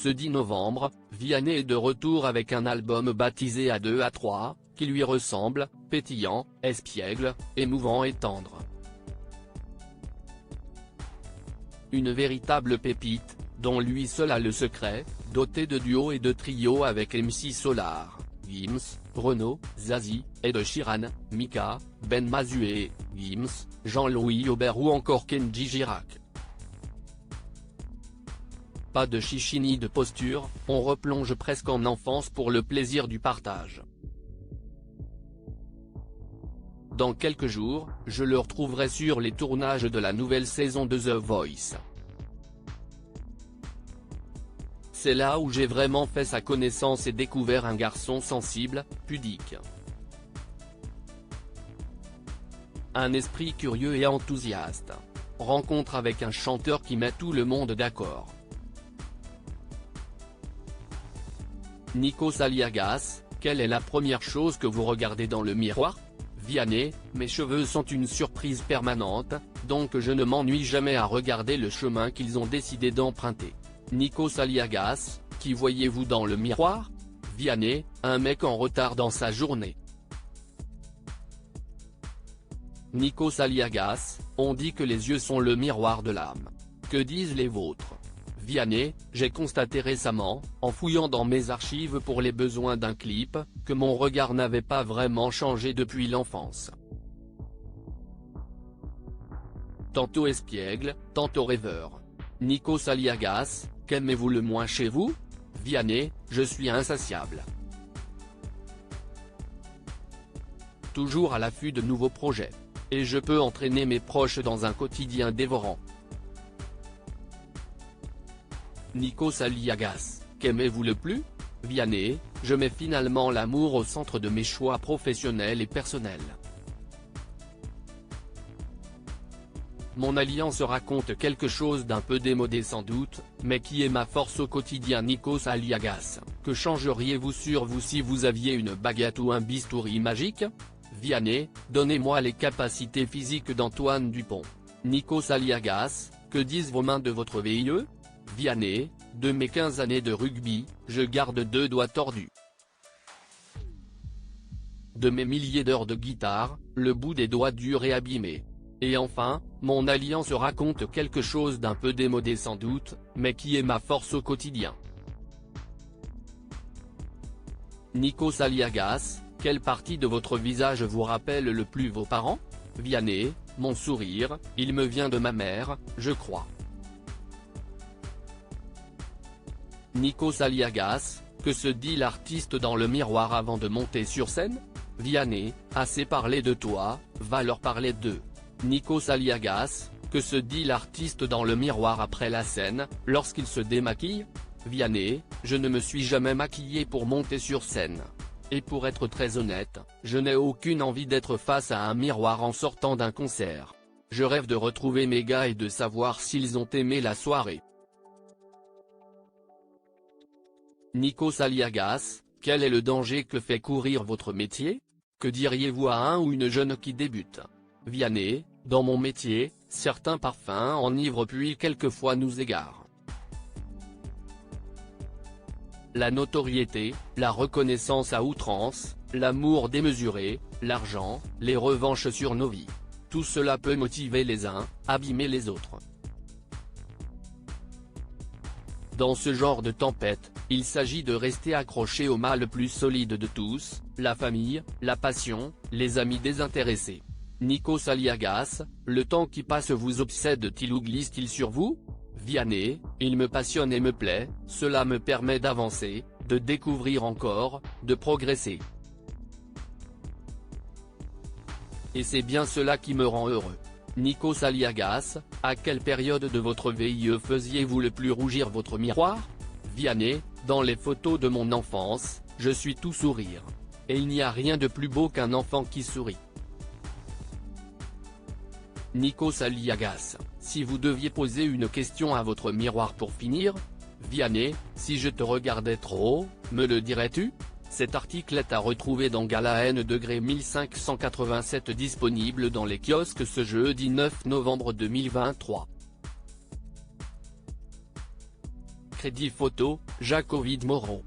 Ce 10 novembre, Vianney est de retour avec un album baptisé A 2 A 3, qui lui ressemble, pétillant, espiègle, émouvant et tendre. Une véritable pépite, dont lui seul a le secret, doté de duos et de trios avec MC Solar, Gims, Renaud, Zazie, Ed Sheeran, Mika, Ben Mazué, Gims, Jean-Louis Aubert ou encore Kenji Girac. Pas de chichi ni de posture, on replonge presque en enfance pour le plaisir du partage. Dans quelques jours, je le retrouverai sur les tournages de la nouvelle saison de The Voice. C'est là où j'ai vraiment fait sa connaissance et découvert un garçon sensible, pudique. Un esprit curieux et enthousiaste. Rencontre avec un chanteur qui met tout le monde d'accord. Nikos Aliagas, quelle est la première chose que vous regardez dans le miroir ? Vianney, mes cheveux sont une surprise permanente, donc je ne m'ennuie jamais à regarder le chemin qu'ils ont décidé d'emprunter. Nikos Aliagas, qui voyez-vous dans le miroir ? Vianney, un mec en retard dans sa journée. Nikos Aliagas, on dit que les yeux sont le miroir de l'âme. Que disent les vôtres ? Vianney, j'ai constaté récemment, en fouillant dans mes archives pour les besoins d'un clip, que mon regard n'avait pas vraiment changé depuis l'enfance. Tantôt espiègle, tantôt rêveur. Nikos Aliagas, qu'aimez-vous le moins chez vous ? Vianney, je suis insatiable. Toujours à l'affût de nouveaux projets. Et je peux entraîner mes proches dans un quotidien dévorant. Nikos Aliagas, qu'aimez-vous le plus ? Vianney, je mets finalement l'amour au centre de mes choix professionnels et personnels. Mon alliance raconte quelque chose d'un peu démodé sans doute, mais qui est ma force au quotidien. Nikos Aliagas, que changeriez-vous sur vous si vous aviez une baguette ou un bistouri magique ? Vianney, donnez-moi les capacités physiques d'Antoine Dupont. Nikos Aliagas, que disent vos mains de votre VIE ? Vianney, de mes 15 années de rugby, je garde 2 doigts tordus. De mes milliers d'heures de guitare, le bout des doigts dur et abîmé. Et enfin, mon alliance raconte quelque chose d'un peu démodé sans doute, mais qui est ma force au quotidien. Nikos Aliagas, quelle partie de votre visage vous rappelle le plus vos parents ? Vianney, mon sourire, il me vient de ma mère, je crois. Nikos Aliagas, que se dit l'artiste dans le miroir avant de monter sur scène ? Vianney, assez parlé de toi, va leur parler d'eux. Nikos Aliagas, que se dit l'artiste dans le miroir après la scène, lorsqu'il se démaquille ? Vianney, je ne me suis jamais maquillé pour monter sur scène. Et pour être très honnête, je n'ai aucune envie d'être face à un miroir en sortant d'un concert. Je rêve de retrouver mes gars et de savoir s'ils ont aimé la soirée. Nikos Aliagas, quel est le danger que fait courir votre métier ? Que diriez-vous à un ou une jeune qui débute ? Vianney, dans mon métier, certains parfums enivrent puis quelquefois nous égarent. La notoriété, la reconnaissance à outrance, l'amour démesuré, l'argent, les revanches sur nos vies. Tout cela peut motiver les uns, abîmer les autres. Dans ce genre de tempête, il s'agit de rester accroché au mât le plus solide de tous, la famille, la passion, les amis désintéressés. Nikos Aliagas, le temps qui passe vous obsède-t-il ou glisse-t-il sur vous ? Vianney, il me passionne et me plaît, cela me permet d'avancer, de découvrir encore, de progresser. Et c'est bien cela qui me rend heureux. Nikos Aliagas, à quelle période de votre VIE faisiez-vous le plus rougir votre miroir ? Vianney, dans les photos de mon enfance, je suis tout sourire. Et il n'y a rien de plus beau qu'un enfant qui sourit. Nikos Aliagas, si vous deviez poser une question à votre miroir pour finir ? Vianney, si je te regardais trop, me le dirais-tu ? Cet article est à retrouver dans Gala N degré 1587 disponible dans les kiosques ce jeudi 9 novembre 2023. Crédit Photo, Jacovid Moreau.